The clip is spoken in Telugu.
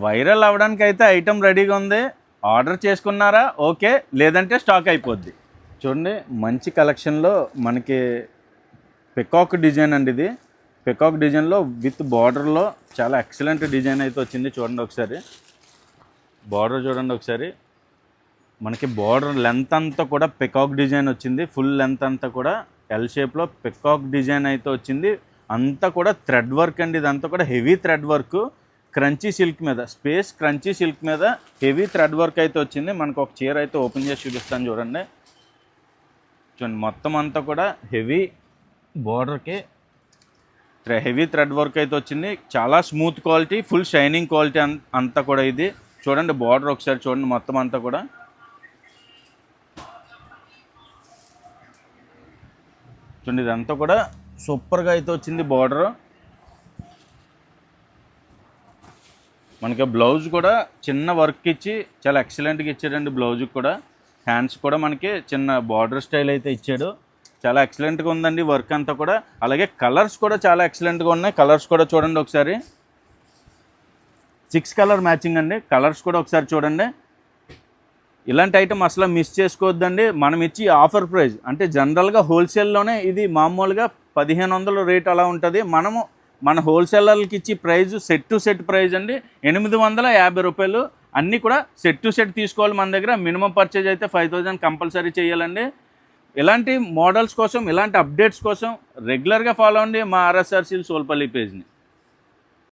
వైరల్ అవ్వడానికి అయితే ఐటమ్ రెడీగా ఉంది. ఆర్డర్ చేసుకున్నారా ఓకే, లేదంటే స్టాక్ అయిపోద్ది. చూడండి మంచి కలెక్షన్లో మనకి పికాక్ డిజైన్ అండి. ఇది పికాక్ డిజైన్లో విత్ బార్డర్లో చాలా ఎక్సలెంట్ డిజైన్ అయితే వచ్చింది. చూడండి ఒకసారి బార్డర్ చూడండి ఒకసారి. మనకి బార్డర్ లెంత్ అంతా కూడా పికాక్ డిజైన్ వచ్చింది. ఫుల్ లెంత్ అంతా కూడా ఎల్ షేప్లో పికాక్ డిజైన్ అయితే వచ్చింది. అంతా కూడా థ్రెడ్ వర్క్ అండి. ఇదంతా కూడా heavy thread work, crunchy silk మీద, స్పేస్ క్రంచీ సిల్క్ మీద హెవీ థ్రెడ్ వర్క్ అయితే వచ్చింది. మనకు ఒక చీర అయితే ఓపెన్ చేసి చూపిస్తాను చూడండి. చూడండి మొత్తం అంతా కూడా హెవీ బార్డర్కి హెవీ థ్రెడ్ వర్క్ అయితే వచ్చింది. చాలా smooth quality, full shining quality అంతా కూడా. ఇది చూడండి బార్డర్ ఒకసారి చూడండి మొత్తం అంతా కూడా. చూడండి ఇదంతా కూడా సూపర్గా అయితే వచ్చింది బార్డర్. మనకి బ్లౌజ్ కూడా చిన్న వర్క్ ఇచ్చి చాలా ఎక్సలెంట్గా ఇచ్చాడండి. బ్లౌజ్కి కూడా హ్యాండ్స్ కూడా మనకి చిన్న బార్డర్ స్టైల్ అయితే ఇచ్చాడు. చాలా ఎక్సలెంట్గా ఉందండి వర్క్ అంతా కూడా. అలాగే కలర్స్ కూడా చాలా ఎక్సలెంట్గా ఉన్నాయి. కలర్స్ కూడా చూడండి ఒకసారి. 6 కలర్ మ్యాచింగ్ అండి. కలర్స్ కూడా ఒకసారి చూడండి. ఇలాంటి ఐటమ్ అసలు మిస్ చేసుకోవద్దండి. మనం ఇచ్చి ఆఫర్ ప్రైస్ అంటే జనరల్గా హోల్సేల్లోనే ఇది మామూలుగా 1500 రేట్ అలా ఉంటుంది. మనము మన హోల్సేలర్లకి ఇచ్చి price set to set price అండి 850 రూపాయలు. అన్నీ కూడా సెట్ టు సెట్ తీసుకోవాలి మన దగ్గర. మినిమం పర్చేజ్ అయితే 5000 కంపల్సరీ చేయాలండి. ఇలాంటి మోడల్స్ కోసం, ఇలాంటి అప్డేట్స్ కోసం రెగ్యులర్గా ఫాలో అవ్వండి మా ఆర్ఎస్ఆర్ సిల్క్స్ సోల్పల్లి పేజ్ని.